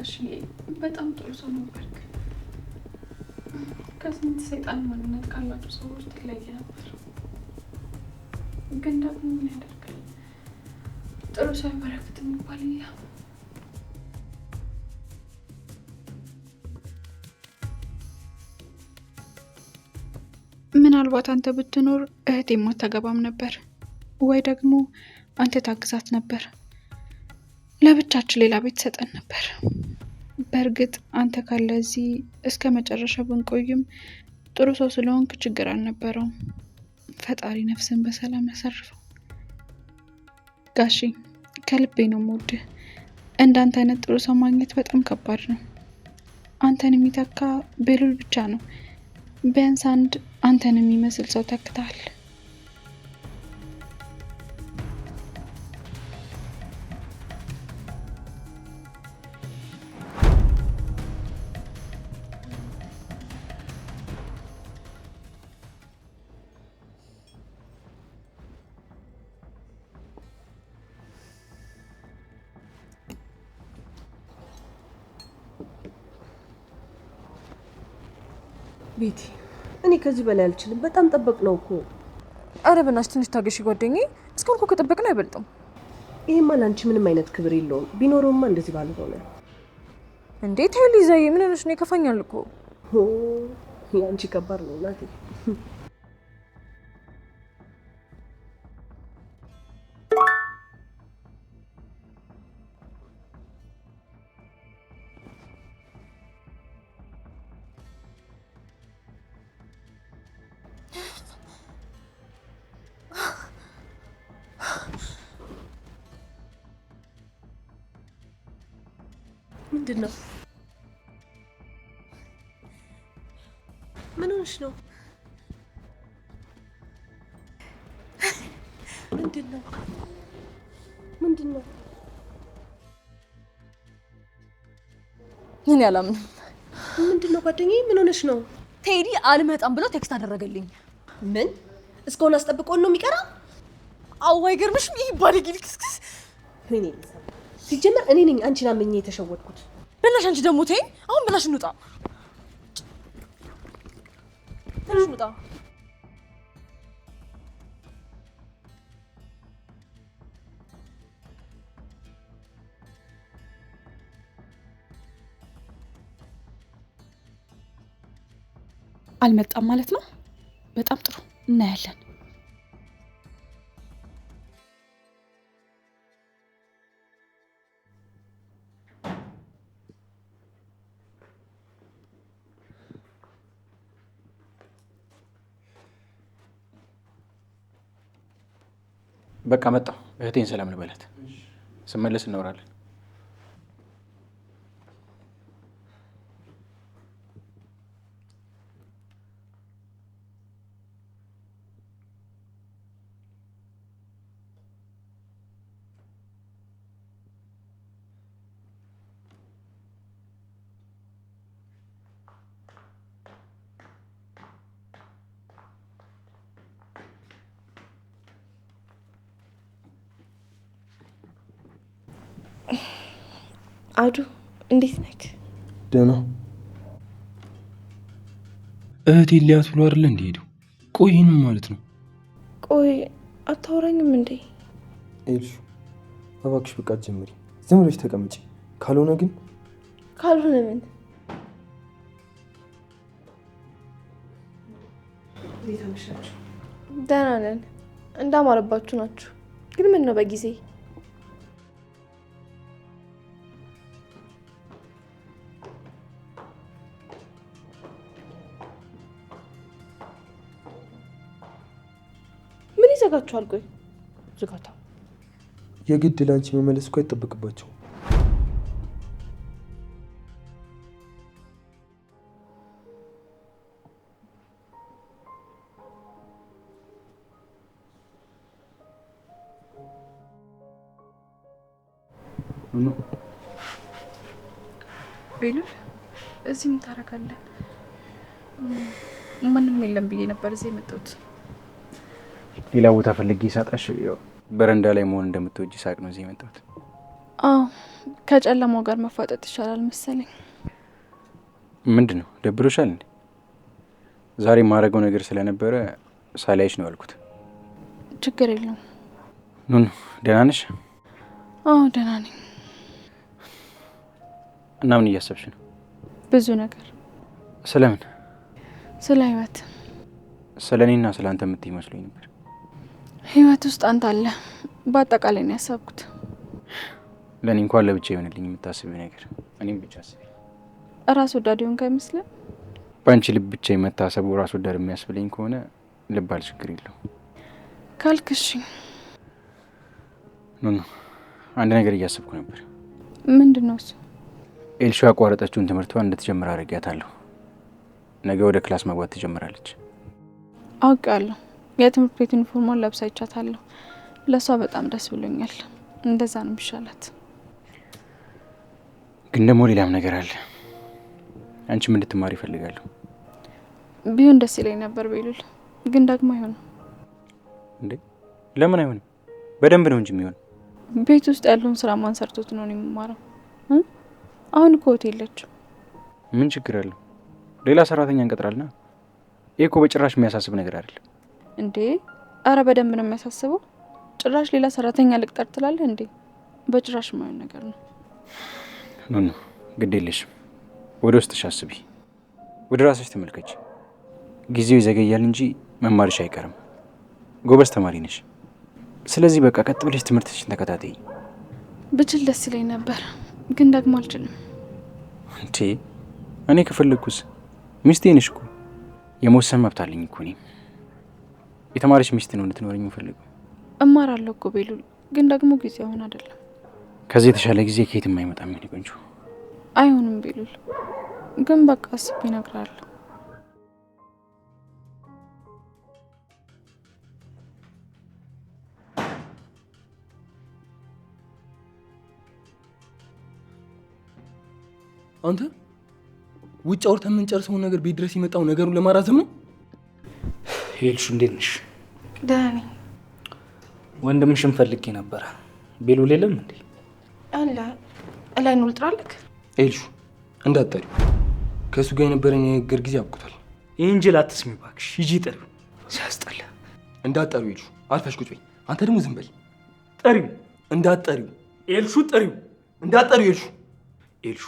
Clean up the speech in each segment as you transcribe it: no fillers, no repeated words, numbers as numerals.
ጋሽዬ በጣም ጥሩ ሰው ነበርክ። ከስንት ሰይጣን ማንነት ካላቸው ሰዎች ትለየ ነበር። ግን ደግሞ ምን ያደርጋል ጥሩ ሰው በረከት የሚባል ያ ምናልባት አንተ ብትኖር እህቴ ማታገባም ነበር ወይ ደግሞ አንተ ታግዛት ነበር። ለብቻችን ሌላ ቤት ሰጠን ነበር። በእርግጥ አንተ ካለ እዚህ እስከ መጨረሻ ብንቆይም ጥሩ ሰው ስለሆንክ ችግር አልነበረውም። ፈጣሪ ነፍስን በሰላም ያሳርፈው። ጋሺ ከልቤ ነው የምወድህ። እንዳንተ አይነት ጥሩ ሰው ማግኘት በጣም ከባድ ነው። አንተን የሚተካ ቤሉል ብቻ ነው። ቢያንስ አንድ አንተን የሚመስል ሰው ተክተሃል። ቤቲ እኔ ከዚህ በላይ አልችልም። በጣም ጠበቅ ነው እኮ። አረ በእናትሽ ትንሽ ታገሺ ጓደኛዬ። እስካሁን እኮ ከጠበቅን አይበልጥም። ይሄማ ለአንቺ ምንም አይነት ክብር የለውም። ቢኖረውማ እንደዚህ ባልሆነ። እንዴት ሄሊ ዘይ ምን ሆነሽ ነው? ይከፋኛል እኮ። ያንቺ ከባድ ነው ናቲ። ምንድን ነው? ምን ሆነሽ ነው? ምንድን ነው? ምንድን ነው? እኔ አላምንም። ምንድን ነው ጓደኛዬ? ምን ሆነሽ ነው? ቴዲ አልመጣም ብሎ ቴክስት አደረገልኝ። ምን? እስካሁን አስጠብቆን ነው የሚቀራው? አዎ አይገርምሽም? ይሄ ባለጌ ልክስክስ። እኔ ሲጀመር እኔ ነኝ አንቺን አምኜ የተሸወድኩት። በላሽ አንቺ ደግሞ ተይ። አሁን በላሽ እንውጣ። ትንሽ እንውጣ። አልመጣም ማለት ነው። በጣም ጥሩ እናያለን። በቃ መጣሁ። እህቴን ሰላም ልበላት። ስመለስ እናወራለን። አዱ እንዴት ነክ? ደህና። እህቴ ሊያት ብሎ አይደል እንዴ ሄደው? ቆይ ይሄንም ማለት ነው? ቆይ አታወራኝም እንዴ? ኤልሹ እባክሽ በቃ ጀምሪ። ዝም ብለሽ ተቀመጪ። ካልሆነ ግን ምን? እንዴት አመሻችሁ? ደህና ነን። እንዳማረባችሁ ናችሁ። ግን ምን ነው በጊዜ ይዘጋችኋል? ቆይ ዝጋታ። የግድ ላንቺ መመለስ እኮ አይጠበቅባቸው። ቤሉል እዚህ ምን ታደርጋለህ? ምንም የለም ብዬ ነበር እዚህ የመጣሁት። ሌላ ቦታ ፈልጌ ሳጣሽ በረንዳ ላይ መሆን እንደምትወጂ ሳቅ ነው እዚህ የመጣሁት። አዎ ከጨለማው ጋር መፋጠጥ ይሻላል መሰለኝ። ምንድን ነው ደብሮሻል እንዴ? ዛሬ የማደርገው ነገር ስለነበረ ሳላይሽ ነው ያልኩት። ችግር የለውም። ኑኑ ደህና ነሽ? አዎ ደህና ነኝ። እና ምን እያሰብሽ ነው? ብዙ ነገር። ስለምን? ስለ ህይወት። ስለ እኔና ስለ አንተ የምትይ መስሎኝ ነበር። ህይወት ውስጥ አንተ አለ። በአጠቃላይ ነው ያሰብኩት። ለእኔ እንኳን ለብቻ ይሆንልኝ የምታስቢ ነገር። እኔም ብቻ አስቢ። ራስ ወዳድ ሆንክ አይመስልም? በአንቺ ልብ ብቻ የመታሰቡ ራስ ወዳድ የሚያስብለኝ ከሆነ ልባል ችግር የለው ካልክሽ። ኑኑ አንድ ነገር እያሰብኩ ነበር። ምንድን ነው እሱ? ኤልሹ ያቋረጠችውን ትምህርቷን እንድትጀምር አድርጊያታለሁ። ነገ ወደ ክላስ መግባት ትጀምራለች። አውቃለሁ። የትምህርት ቤት ዩኒፎርሟን ለብሳ ይቻታለሁ። ለእሷ በጣም ደስ ብሎኛል። እንደዛ ነው የሚሻላት። ግን ደግሞ ሌላም ነገር አለ። አንቺም እንድትማር ይፈልጋለሁ። ቢሆን ደስ ይለኝ ነበር ቤሉል፣ ግን ደግሞ አይሆንም። እንዴ ለምን አይሆንም? በደንብ ነው እንጂ የሚሆን። ቤት ውስጥ ያለውን ስራ ማን ሰርቶት ነው የምማረው? አሁን እኮ ሆቴል የለችም። ምን ችግር አለው? ሌላ ሰራተኛ እንቀጥራልና። ይሄ እኮ በጭራሽ የሚያሳስብ ነገር አይደለም። እንዴ አረ በደንብ ነው የሚያሳስበው። ጭራሽ ሌላ ሰራተኛ ልቅጠር ትላለህ እንዴ? በጭራሽ የማይሆን ነገር ነው። ኑኑ ግድ የለሽም። ወደ ውስጥሽ አስቢ፣ ወደ ራስሽ ተመልከች። ጊዜው ይዘገያል እንጂ መማርሽ አይቀርም። ጎበዝ ተማሪ ነሽ። ስለዚህ በቃ ቀጥ ብለሽ ትምህርትሽን ተከታተይ። ብችል ደስ ይለኝ ነበር፣ ግን ደግሞ አልችልም። እንዴ እኔ ከፈለግኩስ ሚስቴ ነሽ እኮ። የመወሰን መብት አለኝ እኮ። እኔ የተማሪሽ ሚስት ነው እንድትኖረኝ የምፈልገው። እማራለሁ እኮ ቤሉል፣ ግን ደግሞ ጊዜ አሁን አይደለም። ከዚህ የተሻለ ጊዜ ከየትም አይመጣም። የኔ ቆንጆ አይሆንም ቤሉል፣ ግን በቃ አስቤ እነግርሃለሁ። አንተ ውጭ አውርተን የምንጨርሰውን ነገር ቤት ድረስ የመጣው ነገሩን ለማራዘም ነው። ሄልሹ እንዴት ነሽ? ደህና ነኝ። ወንድምሽን ፈልጌ ነበረ። ቤሉል የለም እንዴ? አለ እላይ ነው ልጥራልክ። ኤልሹ እንዳትጠሪው። ከእሱ ጋር የነበረን የንግግር ጊዜ አብቅቷል። ኢንጅል አትስሚ እባክሽ። ሂጂ ጥሪው። ሲያስጠላ። እንዳትጠሪው ኤልሹ። አልፈሽ ቁጭ በይ። አንተ ደግሞ ዝም በል። ጠሪው። እንዳትጠሪው ኤልሹ ጠሪው። እንዳትጠሪው ኤልሹ። ኤልሹ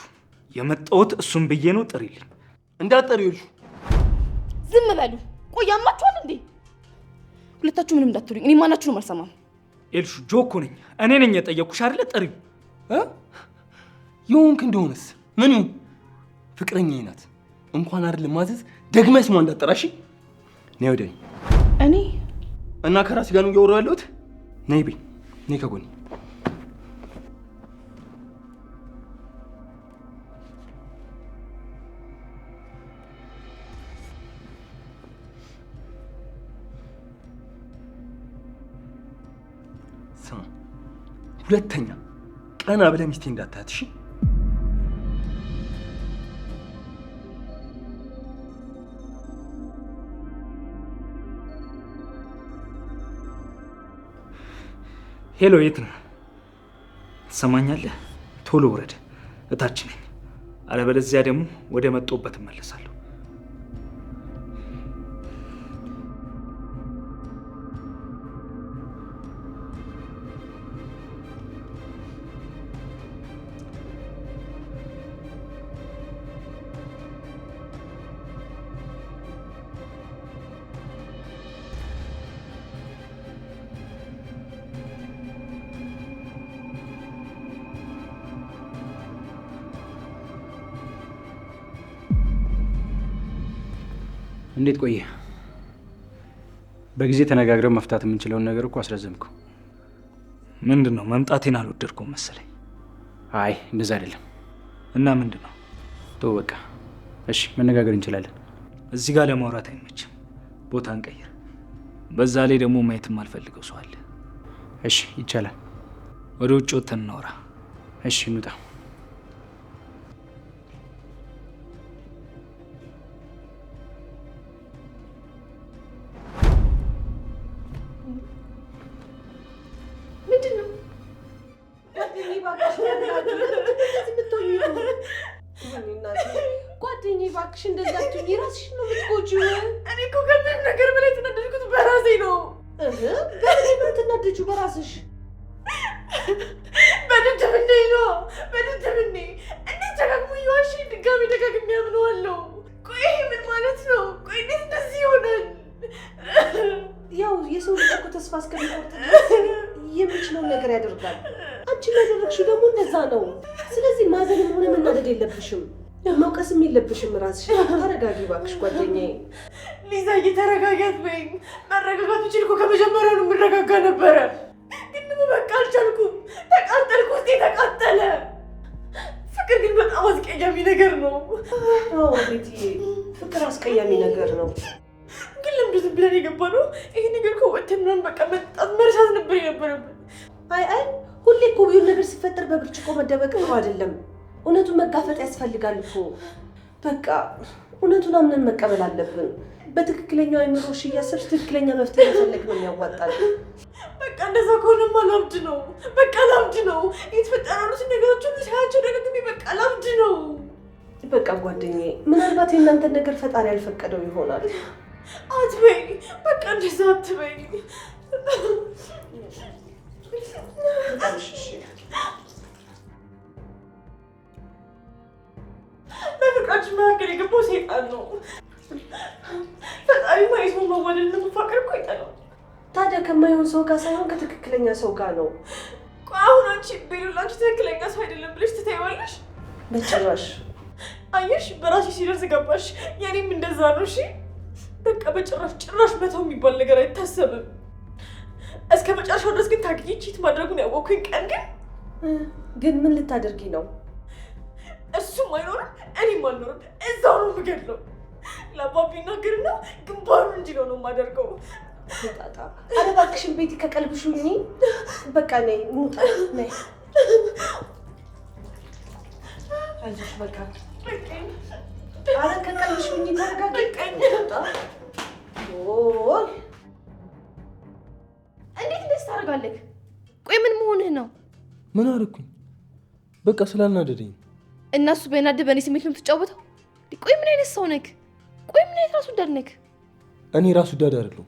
የመጣሁት እሱን ብዬ ነው። ጥሪልኝ። እንዳትጠሪው ኤልሹ። ዝም በሉ። ቆይ አማችኋል እንዴ? ሁለታችሁ ምንም እንዳትሉኝ። እኔ ማናችሁንም አልሰማም። ኤልሹ ጆኮ ነኝ። እኔ ነኝ የጠየኩሽ አይደለ? ጠሪው። የሆንክ እንደሆነስ ምን ይሁን? ፍቅረኛዬ ናት። እንኳን አይደለም ማዘዝ ደግመህ ስሟ እንዳትጠራሽ። ነይ ወደ እኔ እና ከራሴ ጋር ነው እያወራሁ ያለሁት። ነይ በይ። ነይ ከጎኔ። ስማ፣ ሁለተኛ ቀና ብለህ ሚስቴ እንዳታያት እሺ? ሄሎ፣ የት ነው? ትሰማኛለህ? ቶሎ ውረድ፣ እታች ነኝ። አለበለዚያ ደግሞ ወደ መጣሁበት እመለሳለሁ። እንዴት ቆየ? በጊዜ ተነጋግረን መፍታት የምንችለውን ነገር እኮ አስረዘምከው። ምንድን ነው? መምጣቴን አልወደድኩም መሰለኝ። አይ እንደዛ አይደለም። እና ምንድን ነው? ተው በቃ። እሺ መነጋገር እንችላለን። እዚህ ጋር ለማውራት አይመችም። ቦታ እንቀይር። በዛ ላይ ደግሞ ማየትም አልፈልገው ሰው አለ። እሺ ይቻላል። ወደ ውጭ ወጥተን እናውራ። እሺ እንውጣ። ምንድን ነው? እባክሽ እንደዛ አትሁኚ። ራስሽን ነው የምትጎጂው። እኔ እኮ ከምንም ነገር በላይ የተናደድኩት በራሴ ነው። በምን ነው የምትናደጂው? በራስሽ በድድብኔ ነው በድድብኔ። እንዴት ደጋግሞ እየዋሸኝ ድጋሚ ደጋግሜ አምነዋለሁ? ቆይ ይሄ ምን ማለት ነው? ቆይ እንዴት እንደዚህ ይሆናል? ያው የሰው ልጅ እኮ ተስፋ እስከሚቆርጥ ድረስ የሚችለውን ነገር ያደርጋል። አንቺ ያደረግሽው ደግሞ እንደዛ ነው። ስለዚህ ማዘንም ሆነ መናደድ የለብሽም፣ መውቀስም የለብሽም። ራስሽ ተረጋጊ እባክሽ ጓደኛዬ። ሊዛዬ ተረጋጊያት በይኝ። መረጋጋት ብችል እኮ ከመጀመሪያውኑ የምረጋጋ ነበረ። ግን ደግሞ በቃ አልቻልኩም። ተቃጠልኩ፣ ውስጤ ተቃጠለ። ፍቅር ግን በጣም አስቀያሚ ነገር ነው። አዎ ቤትዬ፣ ፍቅር አስቀያሚ ነገር ነው። ግን ለምንድን ዝም ብለን የገባ ነው? ይሄ ነገር እኮ ወጥተን ምናምን በቃ መጣት መርሳት ነበር የነበረብን። አይ ሁሌ እኮ ቢሆን ነገር ሲፈጠር በብርጭቆ መደበቅ ነው አይደለም። እውነቱን መጋፈጥ ያስፈልጋል እኮ። በቃ እውነቱን አምነን መቀበል አለብን። በትክክለኛው አይምሮሽ እያሰብሽ ትክክለኛ መፍትሄ መፈለግ ነው የሚያዋጣል። በቃ እንደዛ ከሆነማ ላብድ ነው። በቃ ላብድ ነው። የተፈጠሩትን ነገሮች ሁሉ ሳያቸው ደግሜ በቃ ላብድ ነው። በቃ ጓደኛዬ፣ ምናልባት የእናንተን ነገር ፈጣሪ ያልፈቀደው ይሆናል። አትበይ፣ በቃ እንደዛ አትበይ። በፍቅራችን መካከል የገባው ሰይጣን ነው። ፈጣሪ ማየት ነው። መዋደድ መፋቀር እኮ ይጠላል። ታዲያ ከማይሆን ሰው ጋር ሳይሆን ከትክክለኛ ሰው ጋር ነው። ቆይ አሁን አንቺ ቤሉላንቺ ትክክለኛ ሰው አይደለም ብለሽ ትታይዋለሽ? በጭራሽ። አየሽ፣ በራስሽ ሲደርስ ገባሽ። የኔም እንደዛ ነው። እሺ በቃ ጭራሽ መተው የሚባል ነገር አይታሰብም። እስከ መጨረሻው ድረስ ግን ታግዬ ቺት ማድረጉን ያወቅኩኝ ቀን ግን ምን ልታደርጊ ነው? እሱም አይኖርም እኔም አልኖርም። እዛው ነው የምገድለው። ለአባቢ ናገርና ግንባሩን እንዲለው ነው የማደርገው። ጣጣ ኧረ እባክሽን ቤቲ፣ ከቀልብሽ ሁኚ። በቃ ነይ እንውጣ። ነይ አይዞሽ በቃ። ኧረ ከቀልብሽ ሁኚ። ተረጋጊ። እንውጣ። እንዴት እንደዚህ ታደርጋለህ? ቆይ ምን መሆንህ ነው? ምን አደረኩኝ? በቃ ስላልናደደኝ። እናሱ በናደ በእኔ ስሜት ነው የምትጫወተው? ቆይ ምን አይነት ሰው ነህ? ቆይ ምን አይነት ራስ ወዳድ ነህ? እኔ ራስ ወዳድ አይደለሁ።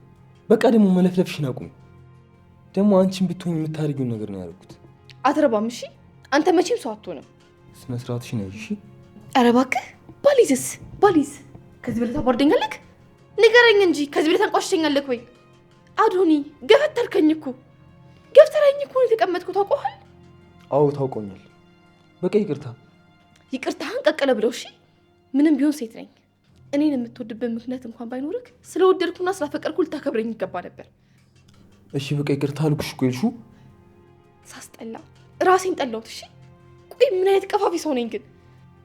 በቃ ደግሞ መለፍለፍሽን አቁሚ። ደግሞ አንቺን ብትሆኝ የምታደርጊውን ነገር ነው ያደረኩት። አትረባም። እሺ አንተ መቼም ሰው አትሆንም። ስነ ስርዓትሽን ያዥ። እሺ ኧረ እባክህ ባሊዝስ ባሊዝ ከዚህ በላይ ታቧርደኛለህ? ንገረኝ እንጂ ከዚህ በላይ ታንቋሽተኛለህ ወይ? አዶኒ ገፈተርከኝ እኮ ገፍተረኝ እኮ ነው የተቀመጥኩት። ታውቀዋል? አዎ ታውቆኛል። በቃ ይቅርታ። ይቅርታህን ቀቀለ ብለው። እሺ ምንም ቢሆን ሴት ነኝ። እኔን የምትወድበት ምክንያት እንኳን ባይኖርክ ስለወደድኩና ስላፈቀርኩ ልታከብረኝ ይገባ ነበር። እሺ በቃ ይቅርታ አልኩሽ እኮ ይልሹ። ሳስጠላ ራሴን ጠላሁት። እሺ ቆይ ምን አይነት ቀፋፊ ሰው ነኝ ግን?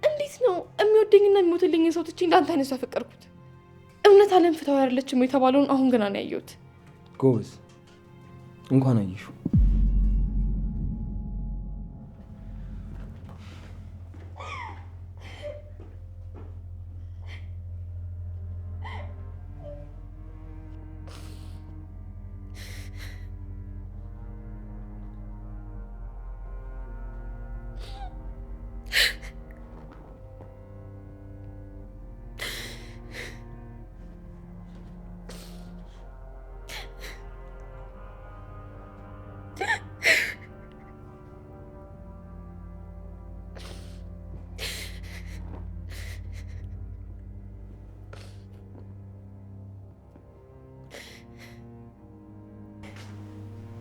እንዴት ነው የሚወደኝና የሚሞትልኝ ሰው ትቼ እንዳንተ አይነት ሰው ያፈቀርኩት? እውነት ዓለም ፍትሃዊ አይደለችም የተባለውን አሁን ገና ነው ያየሁት። ጎበዝ፣ እንኳን አየሽው።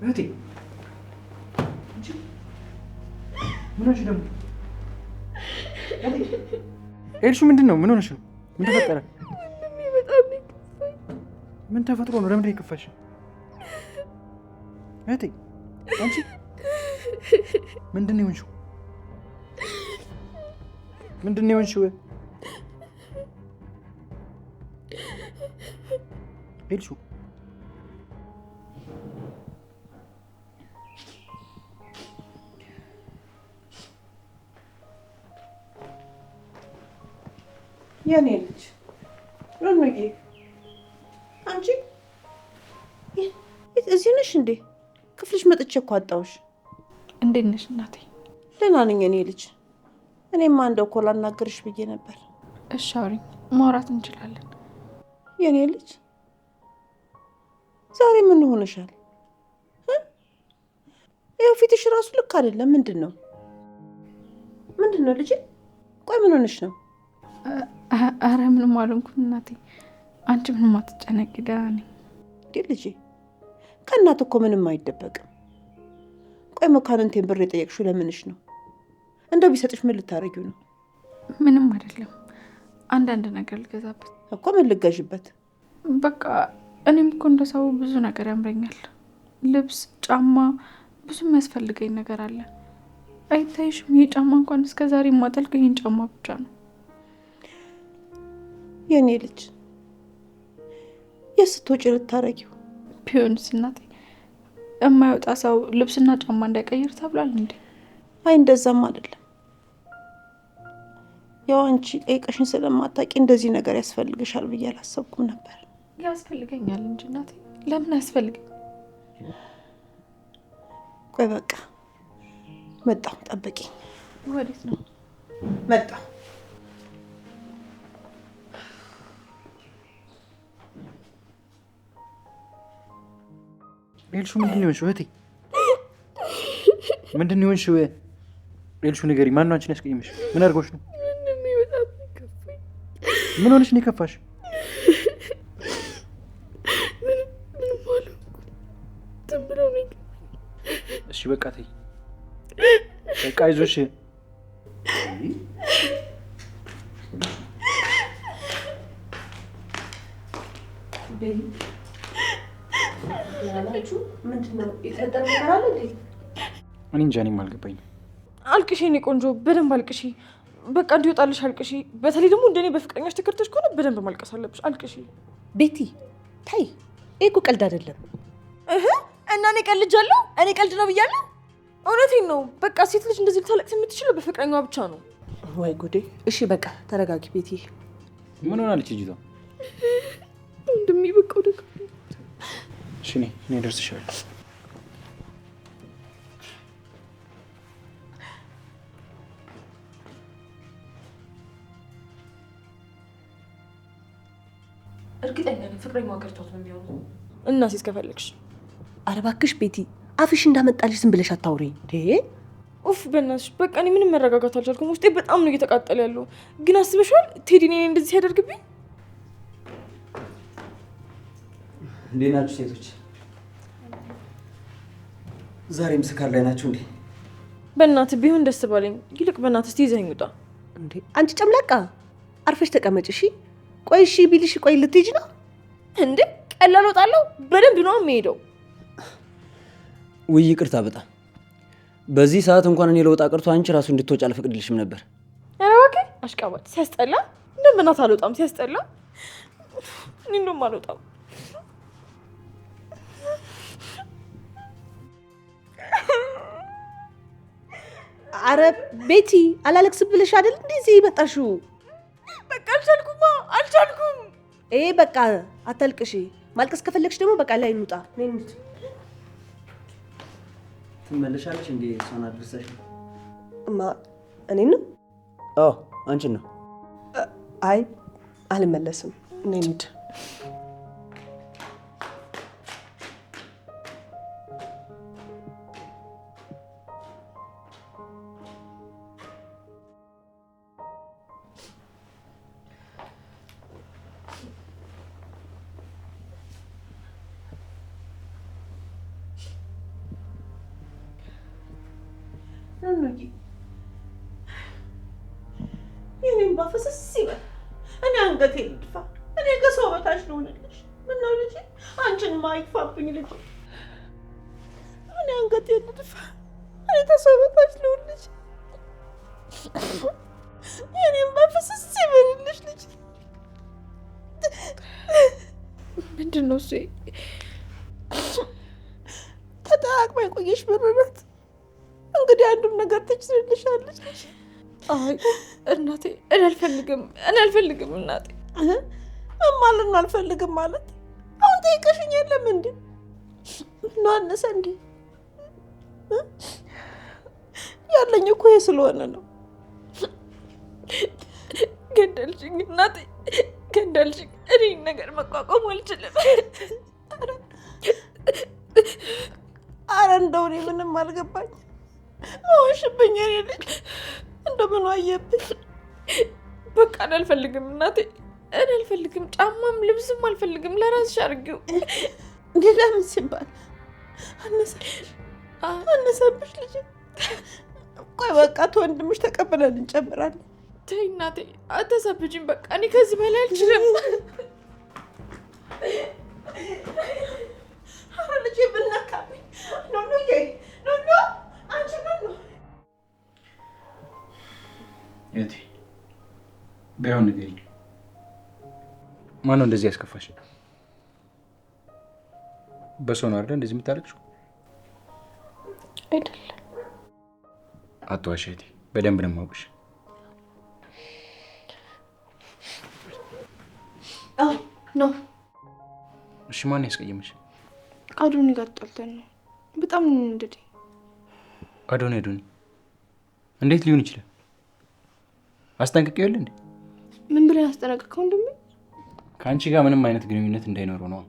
እህቴ ምን ሆነሽ ደግሞ? ኤልሹ ምንድን ነው? ምን ሆነሽ ነው? ምን ተፈጠረ? ምን ተፈጥሮ ነው? ለምንድን ነው የከፋሽ? እህቴ አንቺ ምንድን ነው የሆንሽው? ምንድን ነው የሆንሽው? ኤልሹ የኔ ልጅ ሮኖዬ፣ አንቺ እዚህ ነሽ እንዴ? ክፍልሽ መጥቼ እኮ አጣሁሽ። እንዴት ነሽ እናቴ? ደህና ነኝ የኔ ልጅ። እኔማ እንደው እኮ ላናግርሽ ብዬ ነበር። እሺ አውሪኝ። ማውራት እንችላለን። የኔ ልጅ ዛሬ ምን ሆነሻል? ይኸው ፊትሽ ራሱ ልክ አይደለም። ምንድን ነው ልጄ? ቆይ ምን ሆነሽ ነው? አረ ምንም አልሆንኩም እናቴ። አንቺ ምንም አትጨነቂ፣ ደህና ነኝ። ልጄ ከእናት እኮ ምንም አይደበቅም። ቆይ መኳንንቴን ብር የጠየቅሽው ለምንሽ ነው? እንደው ቢሰጥሽ ምን ልታረጊው ነው? ምንም አይደለም፣ አንዳንድ ነገር ልገዛበት እኮ። ምን ልገዥበት? በቃ እኔም እኮ እንደ ሰው ብዙ ነገር ያምረኛል። ልብስ፣ ጫማ፣ ብዙ የሚያስፈልገኝ ነገር አለ። አይታይሽም? ይህ ጫማ እንኳን እስከ ዛሬ የማጠልቀው ይህን ጫማ ብቻ ነው። የኔ ልጅ የስትወጪ ልታረጊው ቢሆንስ እናቴ፣ የማይወጣ ሰው ልብስና ጫማ እንዳይቀይር ተብሏል እንዴ? አይ እንደዛም አይደለም። ያው አንቺ ጠይቀሽን ስለማታውቂ እንደዚህ ነገር ያስፈልግሻል ብዬ አላሰብኩም ነበር። ያስፈልገኛል እንጂ እናቴ፣ ለምን አያስፈልገኝ? ቆይ በቃ መጣሁ፣ ጠብቂኝ። ወዴት ነው? መጣሁ። ኤልሹ ምንድን ነው የሆንሽው? እህቴ ምንድን ነው የሆንሽው? ኤልሹ ንገሪ፣ ማን ነው አንቺን ያስቀየመሽ? ምን አድርጎሽ ነው? ምን ሆነሽ ነው የከፋሽ? እሺ በቃ ተይ፣ በቃ አይዞሽ። ምንድነው የተፈጠረ ነገር አለ እንዴ? እኔ እንጃ፣ እኔም አልገባኝም። አልቅሺ የኔ ቆንጆ፣ በደንብ አልቅሺ። በቃ እንዲወጣልሽ አልቅሺ። በተለይ ደግሞ እንደኔ በፍቅረኛሽ ተከርተሽ ከሆነ በደንብ ማልቀስ አለብሽ። አልቅሺ ቤቲ። ታይ፣ ይሄ እኮ ቀልድ አይደለም። እና እኔ ቀልጃለሁ? እኔ ቀልድ ነው ብያለሁ? እውነቴን ነው። በቃ ሴት ልጅ እንደዚህ ልታለቅስ የምትችለው በፍቅረኛዋ ብቻ ነው። ወይ ጉዴ። እሺ በቃ ተረጋጊ ቤቲ። ምን ሆናለች ልጅቷ? እንደሚበቃው ደግሞ እሺ እኔ ደርስሻለሁ። እርግጠኛ ነኝ ፍቅረኛዋ ከርቷት ነው የሚሆነው። እና ሴት ከፈለግሽ ኧረ እባክሽ ቤቲ፣ አፍሽ እንዳመጣልሽ ዝም ብለሽ አታውሪ እንዴ። ኡፍ በእናትሽ በቃ እኔ ምንም መረጋጋት አልቻልኩም። ውስጤ በጣም ነው እየተቃጠለ ያለው። ግን አስበሽዋል ቴዲ እኔን እንደዚህ ሲያደርግብኝ? እንዴት ናችሁ ሴቶች? ዛሬም ስካር ላይ ናችሁ እንዴ? በእናትህ ቢሆን ደስ ባለኝ። ይልቅ በእናትህ እስቲ ይዘኸኝ ውጣ። እንዴ አንቺ ጨምላቃ፣ አርፈሽ ተቀመጭ እሺ። ቆይ እሺ ቢልሽ ቆይ ልትሄጂ ነው እንዴ? ቀላል ወጣለሁ። በደንብ ነው የሚሄደው። ውይ ይቅርታ በጣም በዚህ ሰዓት እንኳን እኔ ለውጣ ቀርቶ አንቺ ራሱ እንድትወጪ አልፈቅድልሽም ነበር። ኧረ እባክህ አሽቃባጭ! ሲያስጠላ። እንደምን በእናትህ አልወጣም። ሲያስጠላ። እኔ እንደውም አልወጣም። አረ ቤቲ አላለቅስም ብለሽ አይደል እንደዚህ መጣሽው? በቃ አልቻልኩም። በቃ አታልቅሽ። ማልቀስ ከፈለግሽ ደግሞ በቃ ላይ እንውጣ። ነይ እንሂድ። ትመለሻለሽ እንዴ? እሷን አድርሰሽ እኔን ነው? አዎ አንቺን ነው። አይ አልመለስም። ነይ እንሂድ። የኔም ባፈሰስ ይበል። እኔ አንገቴ ልድፋ። እኔ ከሰው በታች ልሆንልሽ። ምነው ልጄ አንቺን ማይፋብኝ ልጄ። እኔ አንገቴ ልድፋ። እኔ ከሰው በታች ልሆንልሽ። የኔም ባፈሰስ ይበልልሽ ልጄ። ምንድን ነው እሱ? ተጠራቅማ የቆየሽ ብር ናት። እንግዲህ አንዱን ነገር ትችልልሻለች። አይ እናቴ፣ እኔ አልፈልግም እናቴ። ምን ማለት ነው አልፈልግም ማለት? አሁን ጠይቀሽኝ የለም እንዴ? ነው አነሰ እንዴ? ያለኝ እኮ ይሄ ስለሆነ ነው። ገደልሽኝ እናቴ፣ እንዳልሽ እኔ ነገር መቋቋም አልችልም። አረ እንደው እኔ ምንም አልገባኝ። ማወሽብኝ እኔ ልጅ እንደምን አየብኝ። በቃ አልፈልግም እናቴ፣ እኔ አልፈልግም። ጫማም ልብስም አልፈልግም። ለራስሽ አድርጊው። እንዴ ለምን ሲባል አነሳብሽ ልጅ? ቆይ በቃ ተወንድምሽ ተቀበለን እንጨምራለን። ተይ እናቴ አታሳብጂኝ። በቃ እኔ ከዚህ በላይ አልችልም። አረ ልጅ ብነካብኝ ኖኖዬ፣ ኖኖ አንቺ ኖኖ እቴ ባይሆን ንገሪኝ፣ ማነው እንደዚህ ያስከፋሽ? በሰው ነው አይደል እንደዚህ የምታለቅሽው? አይደለም። አትዋሽ እቴ፣ በደንብ ነው የማውቅሽ። ነው። እሺ ማን ያስቀየመሽ? አዶኒ ጋር ተጣልተን ነው። በጣም እንዴ አዶኒ እንዴት ሊሆን ይችላል? አስጠንቅቄው የለ እንዴ? ምን ብለን አስጠነቀቀው? እንደምን ከአንቺ ጋር ምንም አይነት ግንኙነት እንዳይኖረው ነው።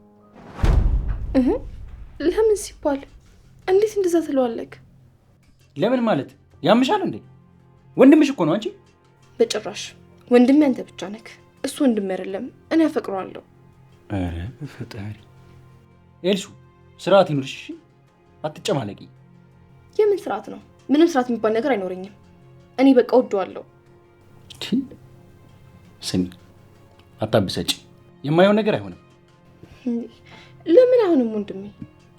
ለምን ሲባል እንዴት እንደዛ ትለዋለህ? ለምን ማለት ያምሻል እንዴ? ወንድምሽ እኮ ነው አንቺ። በጭራሽ ወንድሜ አንተ ብቻ ነህ። እሱ ወንድሜ አይደለም፣ እኔ አፈቅረዋለሁ። አረ በፈጣሪ ኤልሱ፣ ስርዓት ይኑርሽ እሺ። አትጨማለቂ። የምን ስርዓት ነው? ምንም ስርዓት የሚባል ነገር አይኖረኝም። እኔ በቃ ወደዋለሁ። ስሚ፣ አታብሰጪ። የማይሆን ነገር አይሆንም። ለምን አይሆንም ወንድሜ?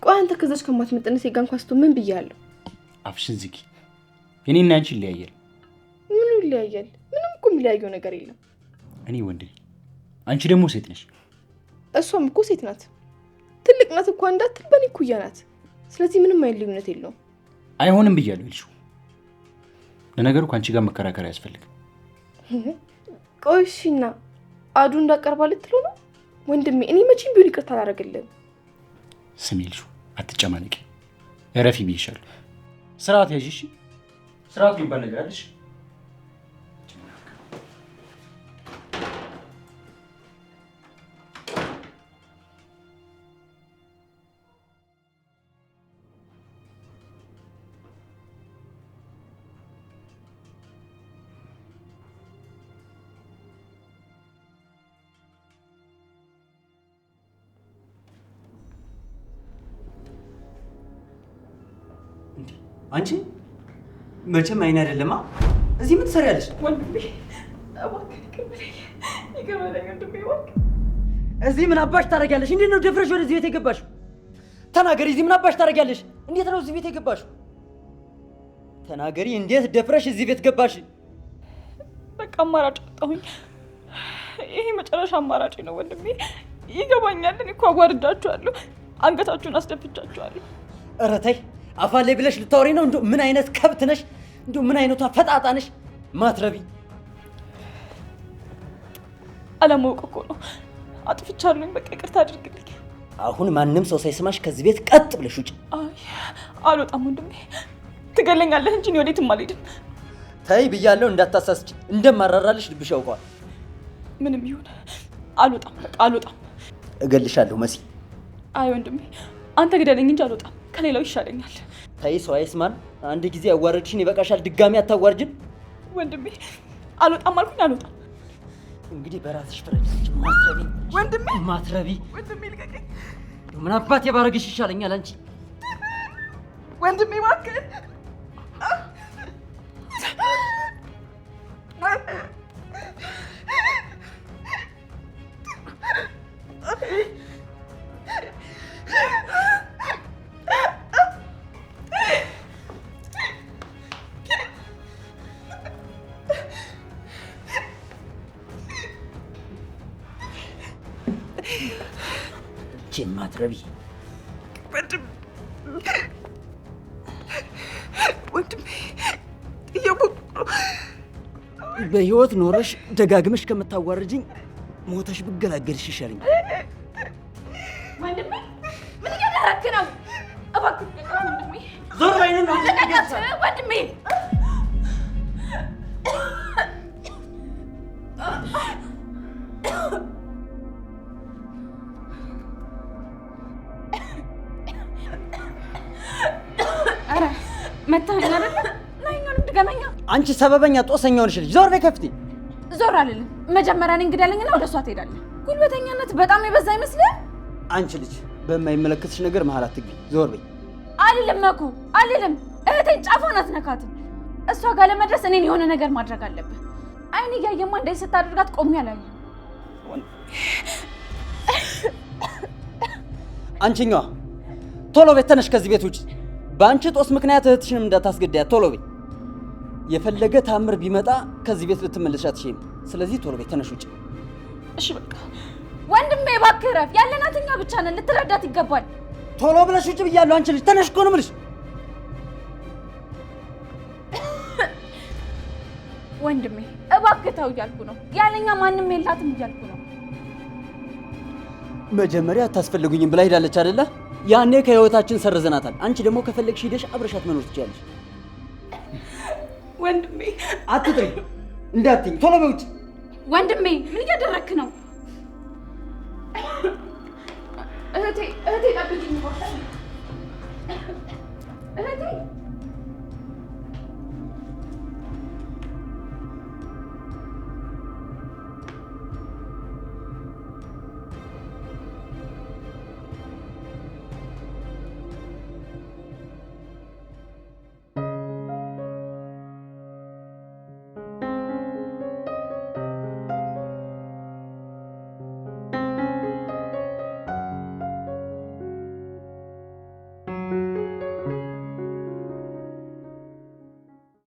ቆይ አንተ ከዛች ከማትመጥነው ሴት ጋር እንኳን ስትሆን ምን ብያለሁ? አፍሽን ዝጊ። እኔና አንቺ ይለያያል። ምን ይለያያል? ምንም እኮ የሚለያየው ነገር የለም። እኔ ወንድ ነኝ፣ አንቺ ደግሞ ሴት ነሽ። እሷም እኮ ሴት ናት። ትልቅ ናት እኮ እንዳትል በኔ እኩያ ናት። ስለዚህ ምንም አይነት ልዩነት የለውም። አይሆንም ብያለሁ ኤልሹ። ለነገሩ ከአንቺ ጋር መከራከር አያስፈልግም። ቆይ እሺና አዱ እንዳቀርባ ልትለው ነው? ወንድሜ እኔ መቼም ቢሆን ይቅርታ አላደርግልህም። ስሚ ኤልሹ፣ አትጨማለቂ። እረፊ ብዬሻለሁ። ስርዓት ያዥ እሺ። ስርዓት የሚባል ነገር አለሽ? አንቺ መቼም አይኔ አይደለማ። እዚህ ምን ትሰሪያለሽ? ወንድሜ እባክህ ይቅርበለኝ ወንድሜ እባክህ። እዚህ ምን አባሽ ታደርጊያለሽ? እንዴት ነው ደፍረሽ ወደዚህ ቤት የገባሽው? ተናገሪ። እዚህ ምን አባሽ ታደርጊያለሽ? እንዴት ነው እዚህ ቤት የገባሽው? ተናገሪ። እንዴት ደፍረሽ እዚህ ቤት ገባሽ? በቃ አማራጭ አጣሁኝ። ይሄ መጨረሻ አማራጭ ነው ወንድሜ። ይገባኛል። እኔ እኮ አዋርዳችኋለሁ፣ አንገታችሁን አስደፍቻችኋለሁ። ኧረ ተይ፣ አፋሌ ብለሽ ልታወሪ ነው? እንደው ምን አይነት ከብት ነሽ? እንደው ምን አይነቷ ፈጣጣ ነሽ? ማትረቢ። አለማወቅ እኮ ነው። አጥፍቻለሁኝ። በቃ ይቅርታ አድርግልኝ። አሁን ማንም ሰው ሳይሰማሽ ከዚህ ቤት ቀጥ ብለሽ ውጪ። አይ አልወጣም ወንድሜ። ትገለኛለህ እንጂ እኔ ወዴትም አልሄድም። ተይ ብያለሁ፣ እንዳታሳስች። እንደማራራልሽ ልብሽ ያውቀዋል። ምንም ይሁን አልወጣም። በቃ አልወጣም። እገልሻለሁ መሲ። አይ ወንድሜ አንተ ግደለኝ እንጂ አልወጣም። ከሌላው ይሻለኛል። ተይ ሰው አይስማን። አንድ ጊዜ ያዋረድሽን ይበቃሻል። ድጋሚ አታዋርጅን። ወንድሜ አልወጣም አልኩኝ፣ አልወጣም። እንግዲህ በራስሽ ፍረጅ። ማትረቢ ወንድሜ፣ ማትረቢ ወንድሜ ልቀቀኝ። ምን አባት የባረግሽ ይሻለኛል አንቺ። ወንድሜ እባክህ። ማትረቢ ወንድሜ እያወቅሁ ነው። በህይወት ኖረሽ ደጋግመሽ ከምታዋርጅኝ ሞተሽ ብገላገልሽ ይሻለኛል። ወንድሜ ምን እያደረክ ነው? እባክህ ወንድሜ ዞር በይን ነው ወንድሜ። መታኛ አይደል? ናይኛንም ድገመኛ። አንቺ ሰበበኛ ጦሰኛ ሆነሽ ልጅ ዞር በይ ከፍቴ። ዞር አልልም። መጀመሪያ እኔ እንግዳለኝና ወደ እሷ ትሄዳለህ። ጉልበተኛነት በጣም የበዛ ይመስልህ? አንቺ ልጅ በማይመለከትሽ ነገር መሀል አትግቢ። ዞር በይ። አልልም እኮ አልልም። እህቴን ጫፏን አትነካትም። እሷ ጋር ለመድረስ እኔን የሆነ ነገር ማድረግ አለብህ። አይኔ እያየማ እንደዚህ ስታደርጋት ቆሜ አላየም። አንቺኛዋ ቶሎ ቤት ተነሽ፣ ከዚህ ቤት ውጭ። በአንቺ ጦስ ምክንያት እህትሽንም እንዳታስገድያት። ቶሎ ቤት። የፈለገ ታምር ቢመጣ ከዚህ ቤት ልትመለሽ አትችይም። ስለዚህ ቶሎ ቤት ተነሽ ውጭ። እሺ በቃ ወንድሜ እባክህ እረፍ። ያለናት እኛ ብቻ ነን፣ ልትረዳት ይገባል። ቶሎ ብለሽ ውጭ ብያለሁ። አንቺ ልጅ ተነሽ እኮ ነው የምልሽ። ወንድሜ እባክህ ተው እያልኩ ነው። ያለኛ ማንም የላትም እያልኩ ነው። መጀመሪያ አታስፈልጉኝም ብላ ሄዳለች አይደለ? ያኔ ከህይወታችን ሰርዘናታል። አንቺ ደግሞ ከፈለግሽ ሄደሽ አብረሻት መኖር ትችያለሽ። ወንድሜ አትጥሪ፣ እንዳትኝ። ቶሎ በውጭ። ወንድሜ ምን እያደረክ ነው? እህቴ ጠብቂኝ።